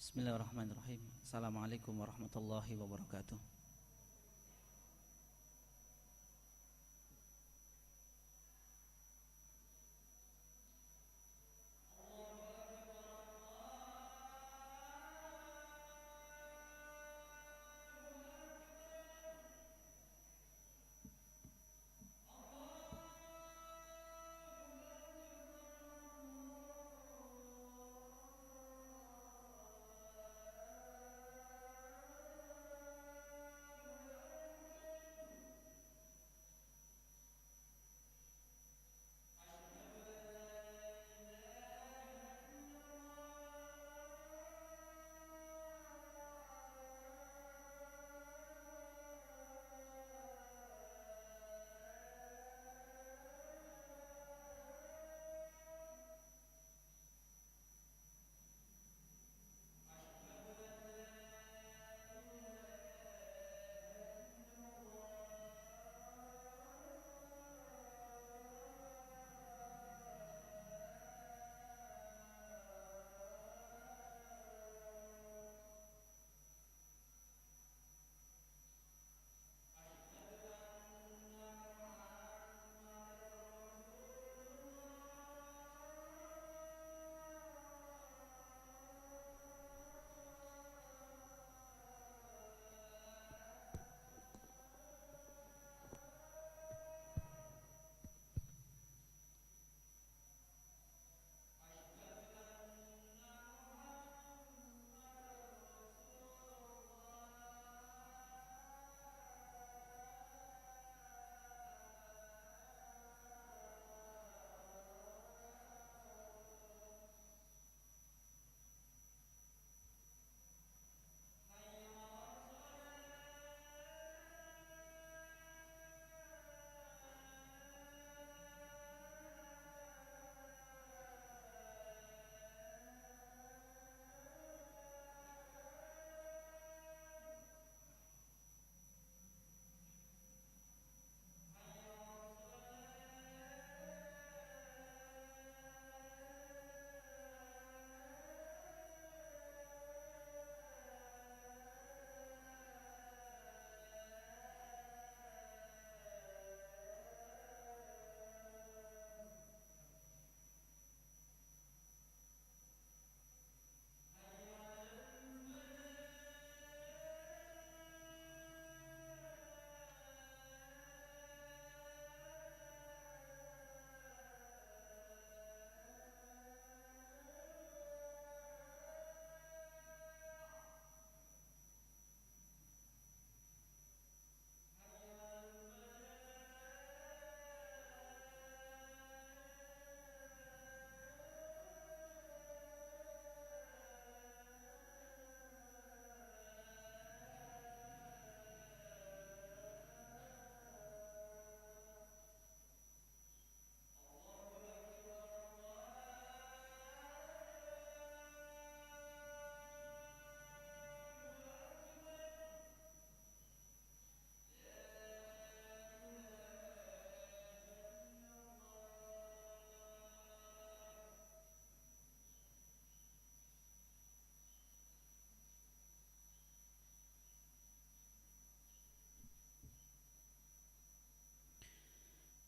Bismillahirrahmanirrahim. Assalamualaikum warahmatullahi wabarakatuh.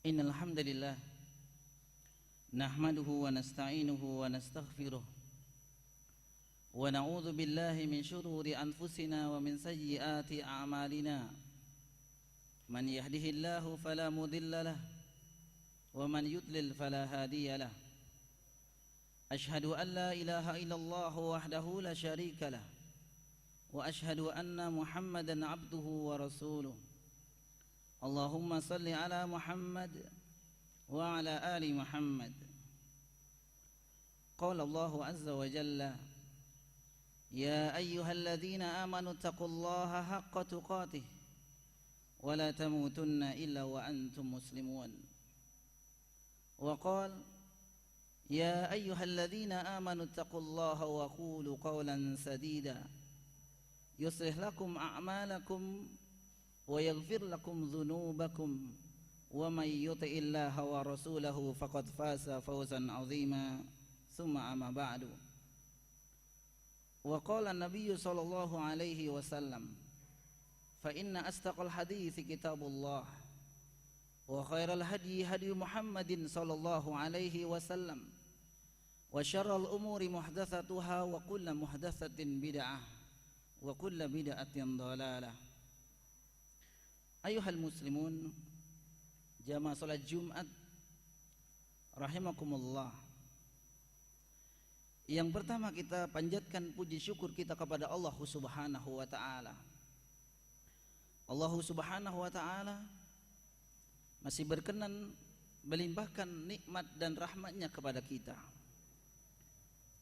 Innal hamdalillah nahmaduhu wa nasta'inuhu wa nastaghfiruh wa na'udzu billahi min shururi anfusina wa min sayyiati a'malina. Man yahdihillahu fala mudilla lahu wa man yudlil fala hadiya lahu. Ashhadu an la ilaha illallah wahdahu la syarika lahu wa ashhadu anna Muhammadan abduhu wa rasuluh. Allahumma salli ala Muhammad wa ala ali Muhammad. Qala Allahu azza wa jalla, ya ayyuhalladzina amanu taqullaha haqqa tuqatih wa la tamutunna illa wa antum muslimun. Wa qala, ya ayyuhalladzina amanu taqullaha wa qulu qawlan sadida yuslih lakum a'malakum wa yaghfir lakum dhunubakum wa may yuti'illaha wa rasulahu faqad faza fawzan 'azima. Summa amma ba'du. Wa qala an-nabiy sallallahu alaihi wasallam, fa inna astaqal hadits kitabullah wa khairal hadi hadi Muhammadin sallallahu alaihi wasallam wa syarrul umuri muhdatsatuha wa kullu muhdatsatin bid'ah wa kullu bid'atin dhalalah. Ayuhal muslimun, jamaah salat Jumat rahimakumullah. Yang pertama, kita panjatkan puji syukur kita kepada Allah Subhanahu wa taala. Allah Subhanahu wa taala masih berkenan melimpahkan nikmat dan rahmatnya kepada kita.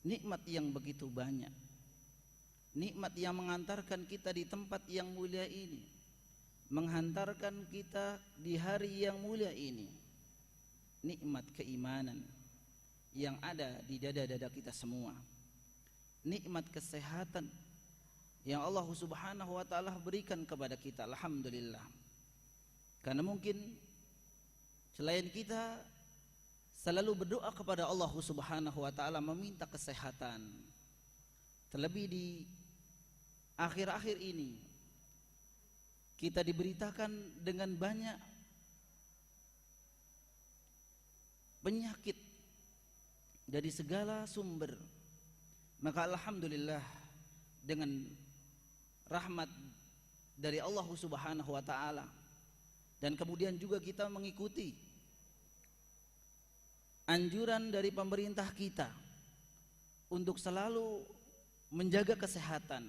Nikmat yang begitu banyak, nikmat yang mengantarkan kita di tempat yang mulia ini, menghantarkan kita di hari yang mulia ini. Nikmat keimanan yang ada di dada-dada kita semua, nikmat kesehatan yang Allah Subhanahu wa taala berikan kepada kita. Alhamdulillah. Karena mungkin selain kita selalu berdoa kepada Allah Subhanahu wa taala meminta kesehatan. Terlebih di akhir-akhir ini kita diberitakan dengan banyak penyakit dari segala sumber. Maka alhamdulillah, dengan rahmat dari Allah Subhanahu wa taala, dan kemudian juga kita mengikuti anjuran dari pemerintah kita untuk selalu menjaga kesehatan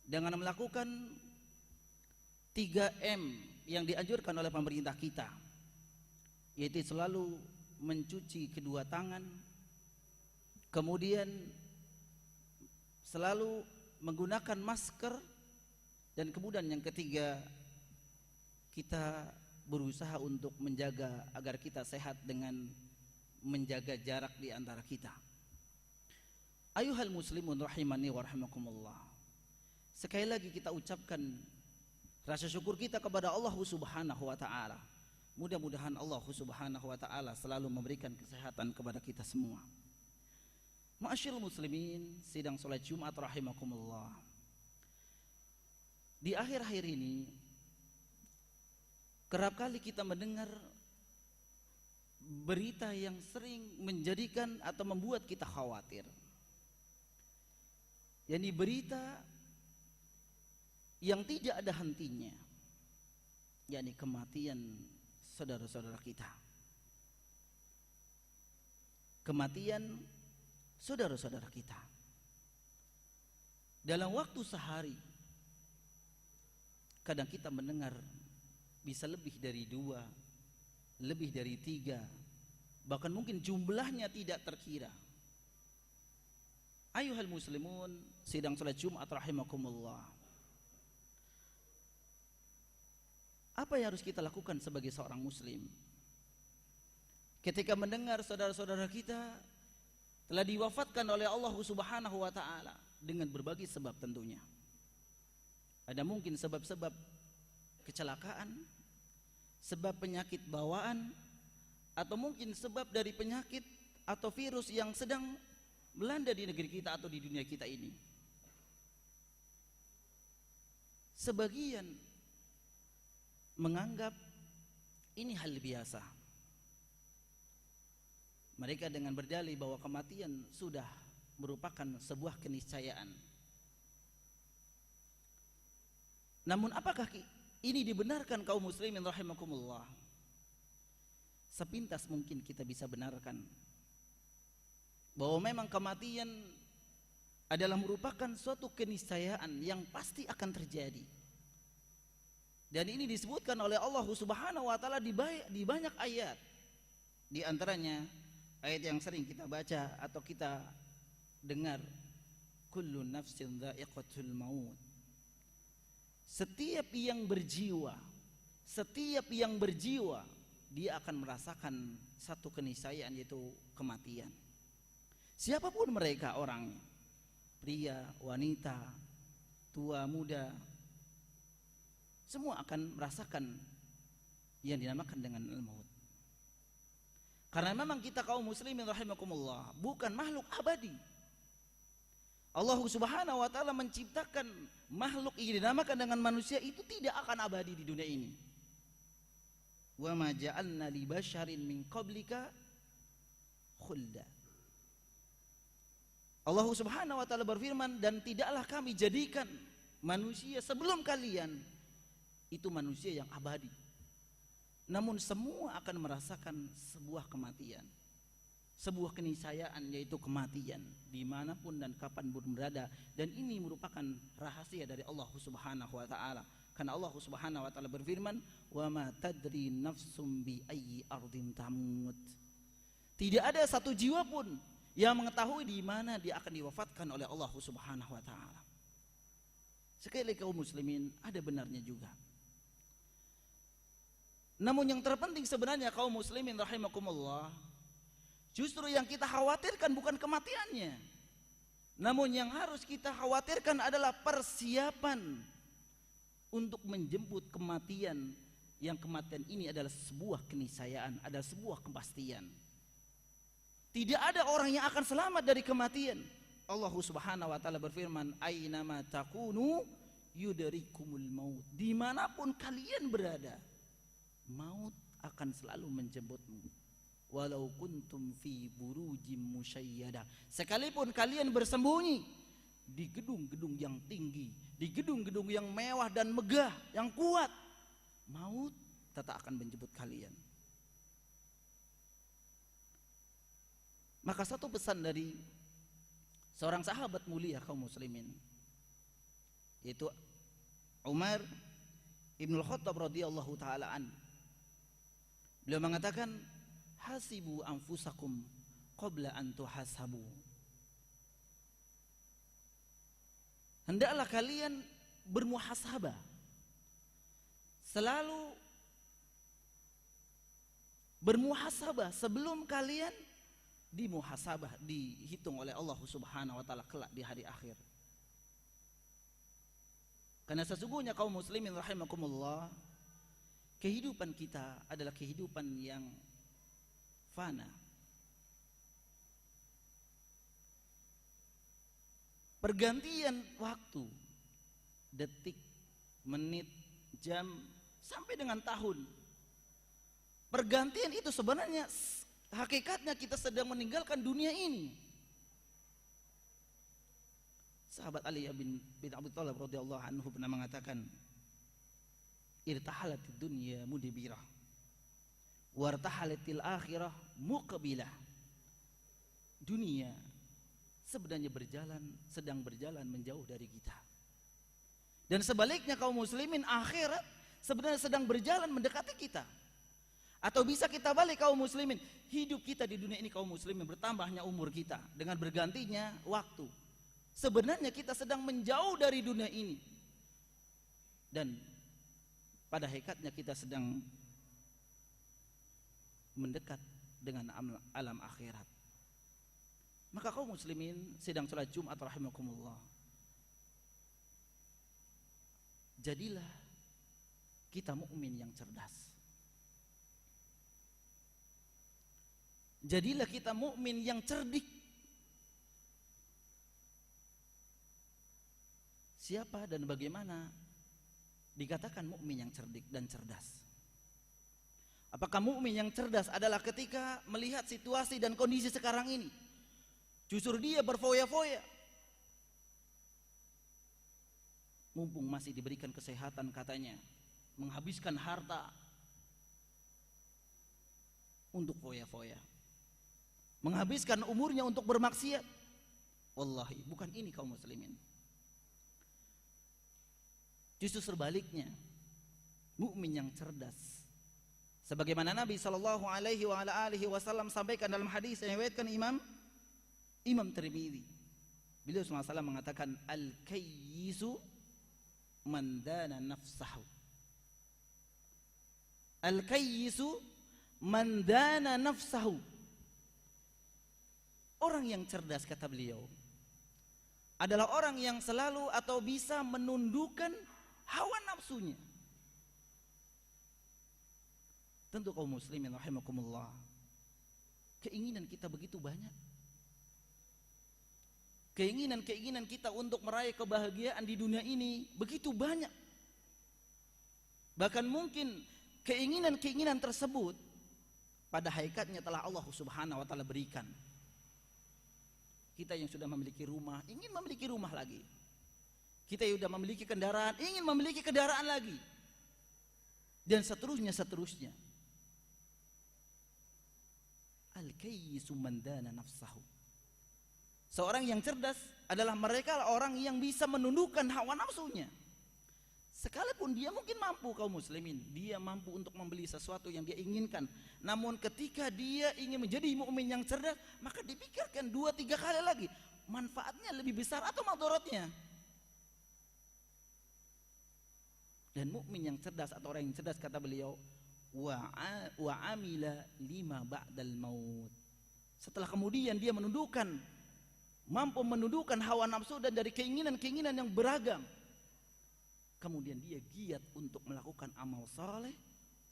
dengan melakukan 3M yang dianjurkan oleh pemerintah kita, yaitu selalu mencuci kedua tangan, kemudian selalu menggunakan masker, dan kemudian yang ketiga, kita berusaha untuk menjaga agar kita sehat dengan menjaga jarak di antara kita. Ayuhal muslimun rahimani wa rahimakumullah. Sekali lagi kita ucapkan rasa syukur kita kepada Allah Subhanahu wa taala. Mudah-mudahan Allah Subhanahu wa taala selalu memberikan kesehatan kepada kita semua. Ma'asyiral muslimin, sidang salat Jumat rahimakumullah. Di akhir-akhir ini kerap kali kita mendengar berita yang sering menjadikan atau membuat kita khawatir. Yani berita yang tidak ada hentinya, yani kematian saudara-saudara kita. Kematian saudara-saudara kita. Dalam waktu sehari, kadang kita mendengar bisa lebih dari 2, lebih dari 3, bahkan mungkin jumlahnya tidak terkira. Ayuhal muslimun, sidang salat Jumat rahimakumullah. Apa yang harus kita lakukan sebagai seorang muslim ketika mendengar saudara-saudara kita telah diwafatkan oleh Allah Subhanahu wa taala dengan berbagai sebab tentunya. Ada mungkin sebab-sebab kecelakaan, sebab penyakit bawaan, atau mungkin sebab dari penyakit atau virus yang sedang melanda di negeri kita atau di dunia kita ini. Sebagian menganggap ini hal biasa. Mereka dengan berdalih bahwa kematian sudah merupakan sebuah keniscayaan. Namun apakah ini dibenarkan kaum muslimin rahimakumullah? Sepintas mungkin kita bisa benarkan bahwa memang kematian adalah merupakan suatu keniscayaan yang pasti akan terjadi. Dan ini disebutkan oleh Allah Subhanahu wa taala di banyak ayat. Di antaranya ayat yang sering kita baca atau kita dengar, kullu nafsin dha'iqatul maut. Setiap yang berjiwa, dia akan merasakan satu keniscayaan, yaitu kematian. Siapapun mereka orangnya, pria, wanita, tua, muda, semua akan merasakan yang dinamakan dengan al-maut. Karena memang kita kaum muslimin rahimakumullah bukan makhluk abadi. Allah Subhanahu wa taala menciptakan makhluk yang dinamakan dengan manusia itu tidak akan abadi di dunia ini. Wa ma ja'alna li basyarin min qablika khulda. Allah Subhanahu wa taala berfirman, dan tidaklah kami jadikan manusia sebelum kalian itu manusia yang abadi. Namun semua akan merasakan sebuah kematian, sebuah keniscayaan, yaitu kematian dimanapun dan kapanpun berada. Dan ini merupakan rahasia dari Allah Subhanahu wa ta'ala, karena Allah Subhanahu wa ta'ala berfirman, wa ma tadri nafsum bi ayyi ardin tamut. Tidak ada satu jiwa pun yang mengetahui di mana dia akan diwafatkan oleh Allah Subhanahu wa ta'ala. Sekali kaum muslimin, ada benarnya juga. Namun yang terpenting sebenarnya kaum muslimin rahimakumullah, justru yang kita khawatirkan bukan kematiannya, namun yang harus kita khawatirkan adalah persiapan untuk menjemput kematian, yang kematian ini adalah sebuah keniscayaan, adalah sebuah kepastian. Tidak ada orang yang akan selamat dari kematian. Allah Subhanahu wa ta'ala berfirman, aynama takunu yudrikumul maut. Dimanapun kalian berada, maut akan selalu menjemputmu. Walau kuntum fi burujim musyayyada. Sekalipun kalian bersembunyi di gedung-gedung yang tinggi, di gedung-gedung yang mewah dan megah, yang kuat, maut tetap akan menjemput kalian. Maka satu pesan dari seorang sahabat mulia kaum muslimin, yaitu Umar Ibnul Khattab radhiyallahu taala an. Beliau mengatakan, hasibu anfusakum qabla an tuhasabu. Hendaklah kalian bermuhasabah, selalu bermuhasabah sebelum kalian dimuhasabah, dihitung oleh Allah Subhanahu wa ta'ala kelak di hari akhir. Karena sesungguhnya kaum muslimin rahimakumullah, kehidupan kita adalah kehidupan yang fana. Pergantian waktu, detik, menit, jam, sampai dengan tahun, pergantian itu sebenarnya hakikatnya kita sedang meninggalkan dunia ini. Sahabat Ali bin Abi Thalib radhiyallahu anhu pernah mengatakan, irtahalatid dunya mudbirah wartahalatil akhirah muqbilah. Dunia sebenarnya sedang berjalan menjauh dari kita. Dan sebaliknya kaum muslimin, akhirat sebenarnya sedang berjalan mendekati kita. Atau bisa kita balik kaum muslimin, hidup kita di dunia ini kaum muslimin, bertambahnya umur kita dengan bergantinya waktu, sebenarnya kita sedang menjauh dari dunia ini, dan pada hakikatnya kita sedang mendekat dengan alam akhirat. Maka kaum muslimin sedang sholat Jumat rahimakumullah, jadilah kita mukmin yang cerdas. Jadilah kita mukmin yang cerdik. Siapa dan bagaimana dikatakan mukmin yang cerdik dan cerdas? Apakah mukmin yang cerdas adalah ketika melihat situasi dan kondisi sekarang ini, justru dia berfoya-foya, mumpung masih diberikan kesehatan katanya, menghabiskan harta untuk foya-foya, menghabiskan umurnya untuk bermaksiat? Wallahi bukan ini kaum muslimin. Justru sebaliknya, mukmin yang cerdas, sebagaimana Nabi sallallahu alaihi wasallam sampaikan dalam hadis yang diriwayatkan Imam Tirmidzi. Beliau sallallahu alaihi wasallam mengatakan, al-kayyisu man dana nafsahu. Al-kayyisu man dana nafsahu. Orang yang cerdas, kata beliau, adalah orang yang selalu atau bisa menundukkan hawa nafsunya. Tentu kaum muslimin rahimakumullah, keinginan kita begitu banyak, Keinginan-keinginan kita untuk meraih kebahagiaan di dunia ini begitu banyak. Bahkan mungkin keinginan-keinginan tersebut pada hakikatnya telah Allah Subhanahu wa taala berikan. Kita yang sudah memiliki rumah ingin memiliki rumah lagi. Kita yang sudah memiliki kendaraan ingin memiliki kendaraan lagi. Dan seterusnya. Al-kayyisu man dana nafsahu. Seorang yang cerdas adalah mereka orang yang bisa menundukkan hawa nafsunya. Sekalipun dia mungkin mampu, kaum muslimin, dia mampu untuk membeli sesuatu yang dia inginkan. Namun ketika dia ingin menjadi mukmin yang cerdas, maka dipikirkan 2-3 kali lagi, manfaatnya lebih besar atau madaratnya. Dan mukmin yang cerdas atau orang yang cerdas, kata beliau, wa amila lima ba'dal maut. Setelah kemudian dia mampu menundukkan hawa nafsu dan dari keinginan-keinginan yang beragam. Kemudian dia giat untuk melakukan amal saleh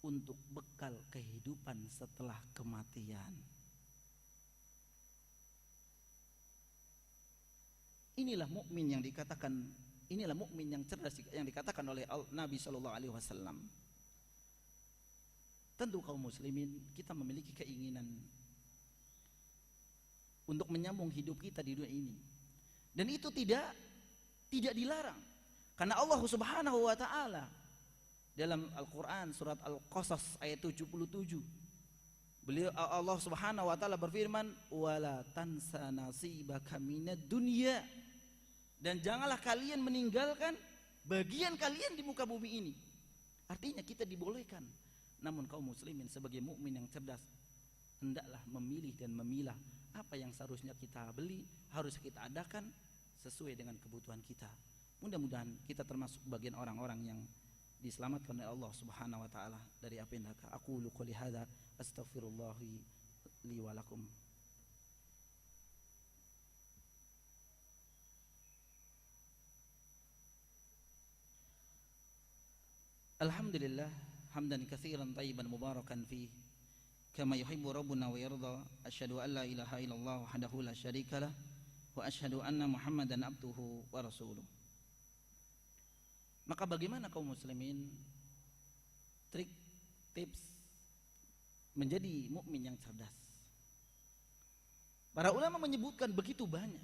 untuk bekal kehidupan setelah kematian. Inilah mukmin yang cerdas yang dikatakan oleh Nabi sallallahu alaihi wasallam. Tentu kaum muslimin kita memiliki keinginan untuk menyambung hidup kita di dunia ini. Dan itu tidak dilarang. Karena Allah Subhanahu wa taala dalam Al-Qur'an surat Al-Qasas ayat 77, Allah Subhanahu wa taala berfirman, "Wala tansa nasibaka minad dunya." Dan janganlah kalian meninggalkan bagian kalian di muka bumi ini. Artinya kita dibolehkan. Namun kaum muslimin sebagai mukmin yang cerdas hendaklah memilih dan memilah apa yang seharusnya kita beli, harus kita adakan sesuai dengan kebutuhan kita. Mudah-mudahan kita termasuk bagian orang-orang yang diselamatkan oleh Allah Subhanahu wa taala dari api neraka. Aqulu qouli hadza astaghfirullah li wa lakum. Alhamdulillah hamdan katsiran thayyiban mubarakan fi kama yuhibbu rabbuna wa yarda. Asyhadu an la ilaha illallah wahdahu la syarikalah wa asyhadu anna Muhammadan abduhu wa rasuluh. Maka bagaimana kaum muslimin trik tips menjadi mukmin yang cerdas? Para ulama menyebutkan begitu banyak.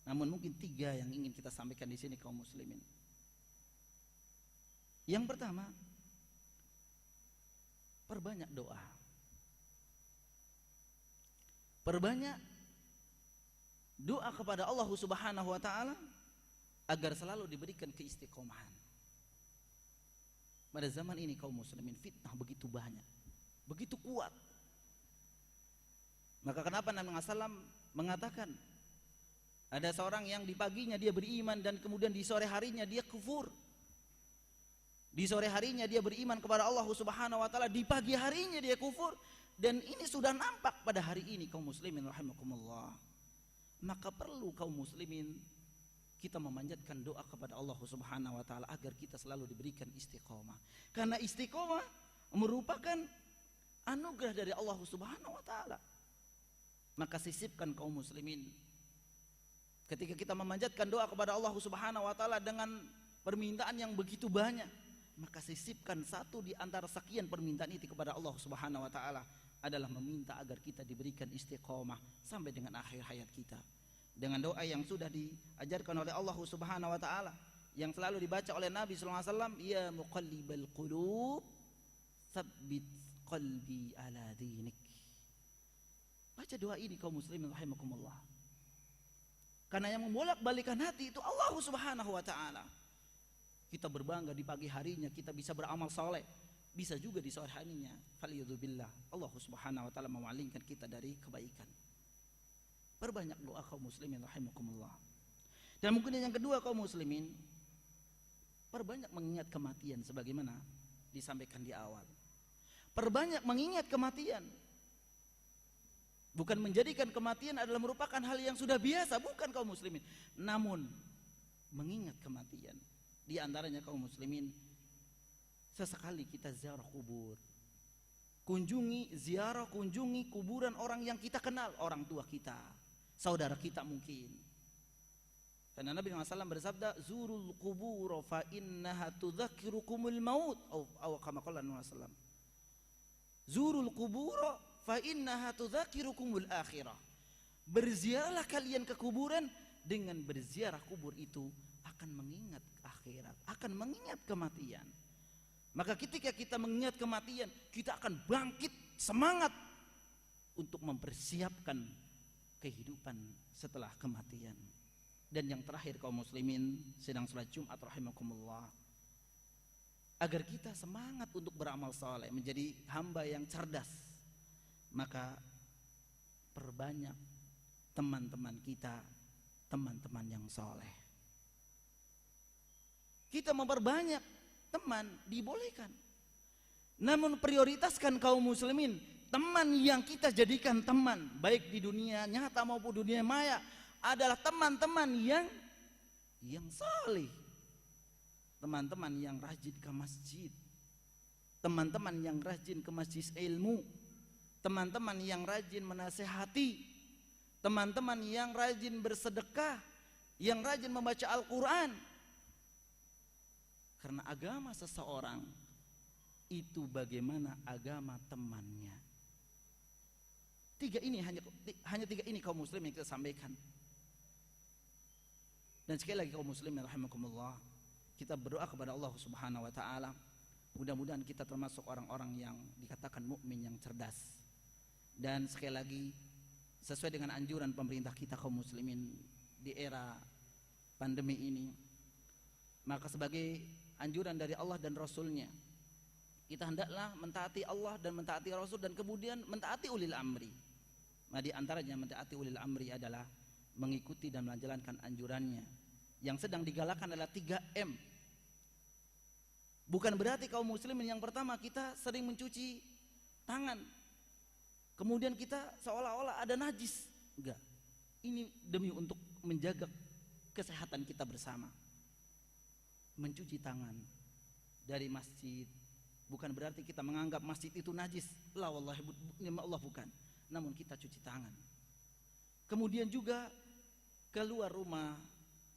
Namun mungkin 3 yang ingin kita sampaikan di sini kaum muslimin. Yang pertama, perbanyak doa. Perbanyak doa kepada Allah Subhanahu wa taala agar selalu diberikan keistiqomahan. Pada zaman ini kaum muslimin fitnah begitu banyak, begitu kuat. Maka kenapa Nabi SAW mengatakan ada seorang yang di paginya dia beriman dan kemudian di sore harinya dia kufur. Di sore harinya dia beriman kepada Allah Subhanahu wa taala, di pagi harinya dia kufur, dan ini sudah nampak pada hari ini kaum muslimin rahimakumullah. Maka perlu kaum muslimin kita memanjatkan doa kepada Allah Subhanahu wa taala agar kita selalu diberikan istiqomah. Karena istiqomah merupakan anugerah dari Allah Subhanahu wa taala. Maka sisipkan kaum muslimin ketika kita memanjatkan doa kepada Allah Subhanahu wa taala dengan permintaan yang begitu banyak, maka sisipkan satu di antara sekian permintaan itu kepada Allah Subhanahu wa taala adalah meminta agar kita diberikan istiqomah sampai dengan akhir hayat kita. Dengan doa yang sudah diajarkan oleh Allah Subhanahu wa taala, yang selalu dibaca oleh Nabi sallallahu alaihi wasallam, ya muqallibal qulub tsabbit qalbi ala dinik. Baca doa ini kaum muslimin rahimakumullah. Karena yang membolak-balikan hati itu Allah Subhanahu wa taala. Kita berbangga di pagi harinya kita bisa beramal saleh, bisa juga di sore harinya faliyadzubillah Allah Subhanahu wa taala memalingkan kita dari kebaikan. Perbanyak doa kaum muslimin rahimakumullah. Dan mungkin yang kedua kaum muslimin, perbanyak mengingat kematian sebagaimana disampaikan di awal. Perbanyak mengingat kematian. Bukan menjadikan kematian adalah merupakan hal yang sudah biasa, bukan kaum muslimin. Namun mengingat kematian. Di antaranya kaum muslimin, sesekali kita ziarah kubur. Kunjungi kuburan orang yang kita kenal, orang tua kita, saudara kita mungkin. Karena Nabi SAW bersabda, zurul qubur fa innaha tudzakirukumul maut, atau kama qala Nabi SAW. Zurul qubur fa innaha tudzakirukumul akhirah. Berziarahlah kalian ke kuburan, dengan berziarah kubur itu akan mengingat akhirat, akan mengingat kematian. Maka ketika kita mengingat kematian, kita akan bangkit semangat untuk mempersiapkan kehidupan setelah kematian. Dan yang terakhir kaum muslimin sedang salat Jumat rahimakumullah, agar kita semangat untuk beramal saleh, menjadi hamba yang cerdas, maka perbanyak teman-teman kita, teman-teman yang saleh. Kita memperbanyak teman dibolehkan, namun prioritaskan kaum muslimin, teman yang kita jadikan teman baik di dunia nyata maupun dunia maya adalah teman-teman yang saleh, teman-teman yang rajin ke masjid, teman-teman yang rajin ke majlis ilmu, teman-teman yang rajin menasehati, teman-teman yang rajin bersedekah, yang rajin membaca Al-Quran. Karena agama seseorang itu bagaimana agama temannya. Hanya tiga ini kaum muslim yang kita sampaikan. Dan sekali lagi kaum muslimin rahimakumullah, kita berdoa kepada Allah Subhanahu wa taala, mudah-mudahan kita termasuk orang-orang yang dikatakan mukmin yang cerdas. Dan sekali lagi, sesuai dengan anjuran pemerintah kita kaum muslimin di era pandemi ini, maka sebagai anjuran dari Allah dan Rasulnya, kita hendaklah mentaati Allah dan mentaati Rasul, dan kemudian mentaati ulil amri. Nah, di antaranya mentaati ulil amri adalah mengikuti dan menjalankan anjurannya. Yang sedang digalakkan adalah 3M. Bukan berarti kaum muslimin yang pertama kita sering mencuci tangan, kemudian kita seolah-olah ada najis. Enggak. Ini demi untuk menjaga kesehatan kita bersama. Mencuci tangan dari masjid bukan berarti kita menganggap masjid itu najis. La wallahi Allah, bukan. Namun kita cuci tangan. Kemudian juga keluar rumah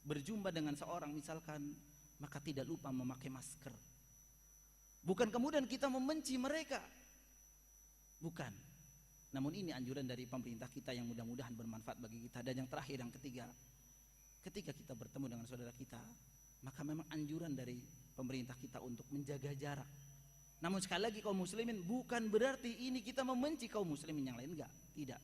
berjumpa dengan seorang misalkan, maka tidak lupa memakai masker. Bukan kemudian kita membenci mereka, bukan. Namun ini anjuran dari pemerintah kita yang mudah-mudahan bermanfaat bagi kita. Dan yang terakhir, yang ketiga, ketika kita bertemu dengan saudara kita, maka memang anjuran dari pemerintah kita untuk menjaga jarak. Namun sekali lagi kaum muslimin, bukan berarti ini kita membenci kaum muslimin yang lain, enggak, tidak.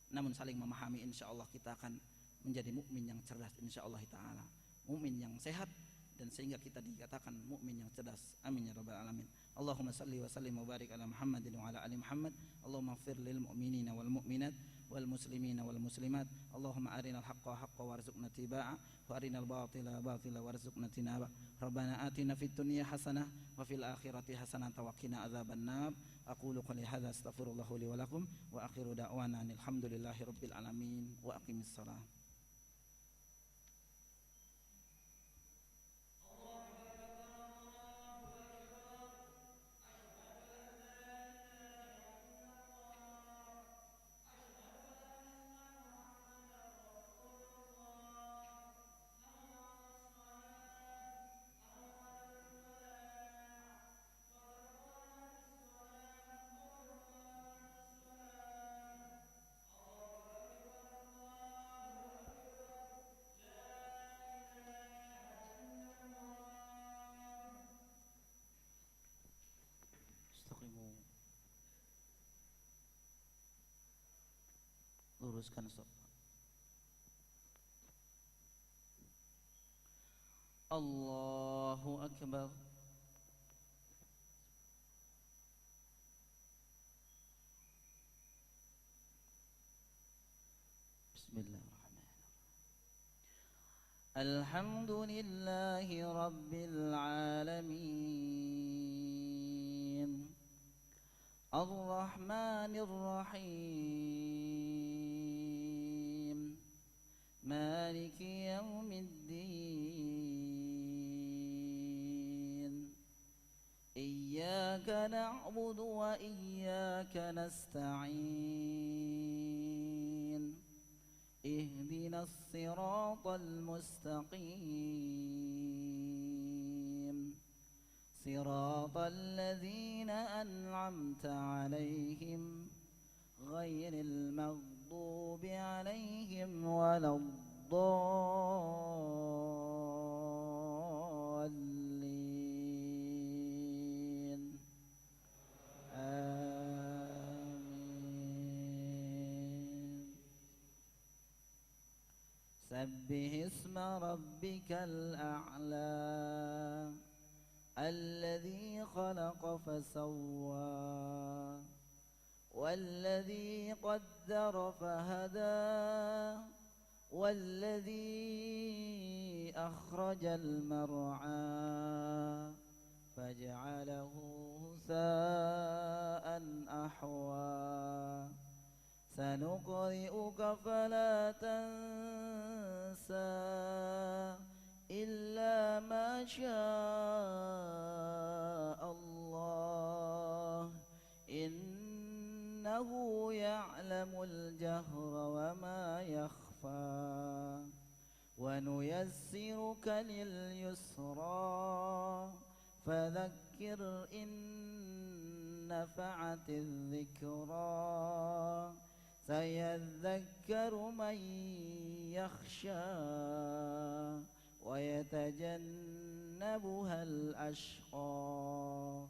Namun saling memahami, insya Allah kita akan menjadi mukmin yang cerdas, insya Allah taala, mukmin yang sehat, dan sehingga kita dikatakan mukmin yang cerdas. Amin ya rabbal alamin. Allahumma salli wa sallim wa barik ala Muhammadin wa ala ali Muhammad. Allahumma ighfir lil mu'minina wal mu'minat wal muslimina wal muslimat. Allahumma arinal haqqa haqqa warzuqna tibaa wa arinal batila batila warzuqna tinaba. Rabbana atina fid dunya hasanah wa fil akhirati hasanah wa qina adzabannar. Aqulu qouli hadza astaghfirullah li wa lakum wa akhiru da'wana alhamdulillahi rabbil alamin wa aqimis shalah. Luruskan shaf. Allahu akbar. Bismillahirrahmanirrahim. Alhamdulillahi rabbil alamin. Ar-Rahmanir Rahim. Maliki yaumiddin. Iyyaka na'budu wa iyyaka nasta'in. اهدنا الصراط المستقيم صراط الذين أنعمت عليهم غير المغضوب عليهم ولا الضالين آمين. سبح اسم ربك الأعلى الذي خلق فسوى والذي قدر فهدى والذي أخرج المرعى فجعله غثاء أحوى سنقرئك فلا تنسى إلا ما شاء الله إنه يعلم الجهر وما يخفى ونيسرك لليسرى فذكر إن نفعت الذكرى سيذكر من يخشى ويتجنبها الأشقى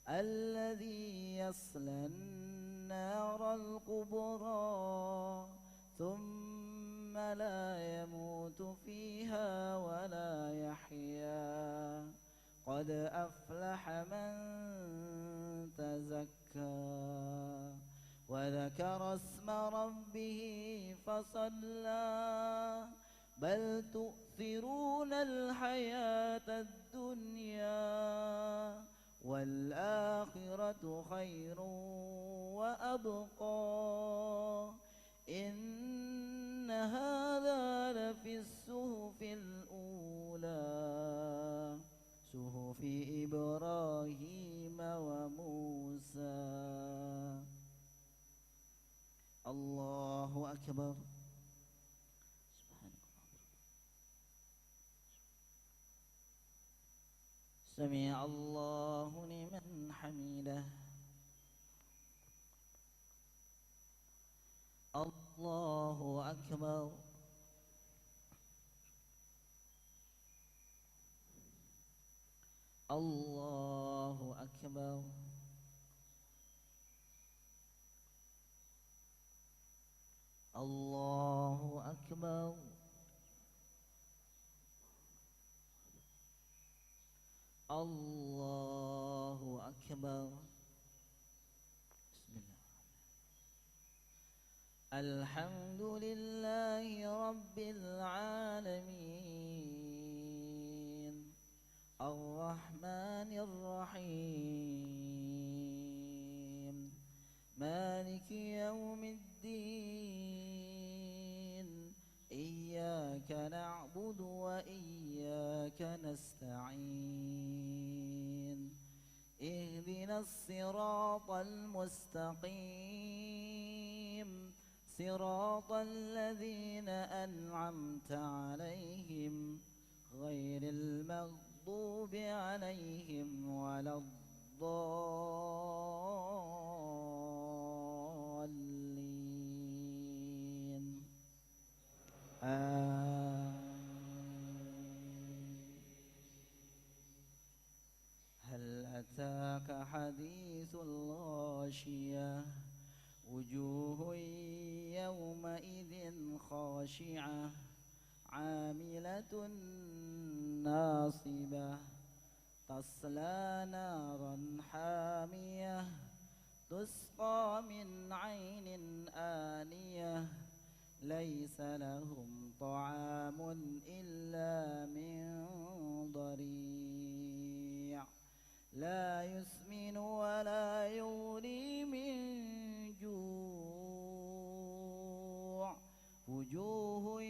الذي يصلى النار الكبرى ثم لا يموت فيها ولا يحيا قد أفلح من تزكى وذكر اسم ربه فصلى بل تؤثرون الحياة الدنيا والآخرة خير وأبقى إن هذا لفي الصحف الأولى صحف إبراهيم وموسى. الله أكبر. سمع الله لمن حمده. الله أكبر. الله أكبر. الله أكبر. الله أكبر. بسم الله. الحمد لله رب العالمين الرحمن الرحيم مالك يوم الدين إياك نعبد وإياك نستعين اهدنا الصراط المستقيم صراط الذين أنعمت عليهم غير المغضوب عليهم ولا الضالين هل أتاك حديث الغاشية وجوه يومئذ خاشعة عاملة ناصبة تصلى نارا حامية تسقى من عين آنية ليس لهم طعام إلا من ضريع لا يسمن ولا يغني من جوع وجوه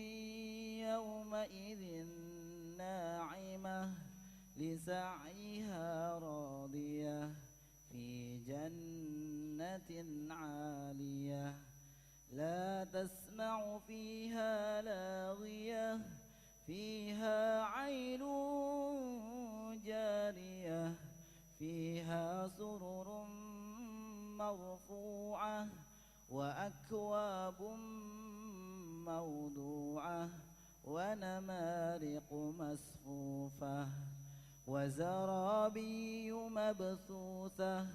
يومئذ ناعمة لسعيها راضية في جنة عالية لا تسمع فيها مرفوعة وأكواب موضوعة ونمارق مصفوفة وزرابي مبثوثة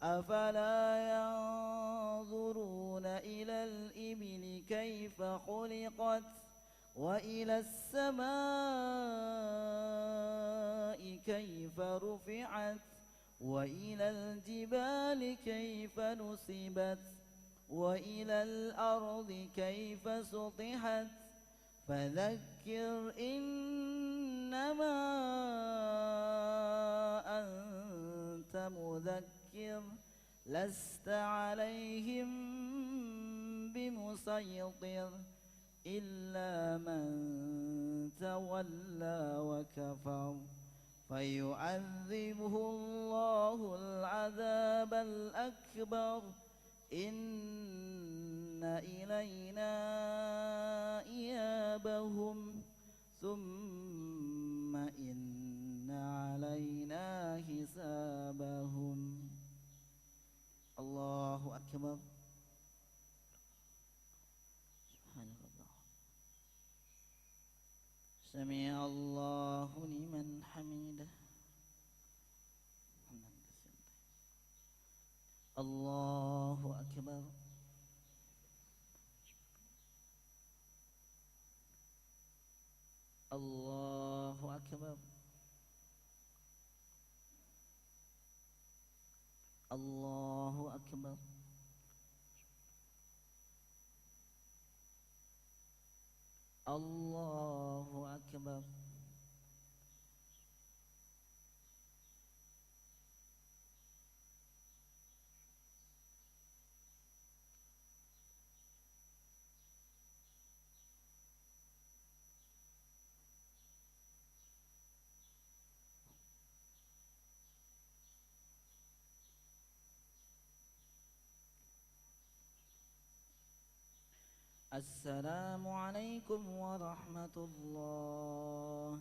أفلا ينظرون إلى الإبل كيف خلقت وإلى السماء كيف رفعت وإلى الجبال كيف نصبت وإلى الأرض كيف سطحت فذكر إنما أنت مذكر لست عليهم بمسيطر إلا من تولى وكفر فيعذبه الله العذاب الأكبر إن إلينا إيابهم ثم إن علينا حسابهم. الله أكبر. سبحان الله. سمع الله لمن حمده. الله أكبر. الله أكبر. الله أكبر. الله أكبر. السلام عليكم ورحمة الله.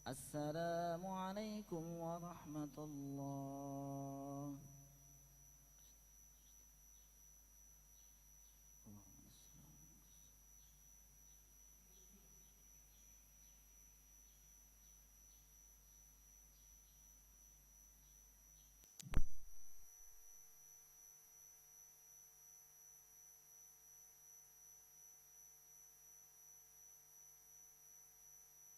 السلام عليكم ورحمة الله.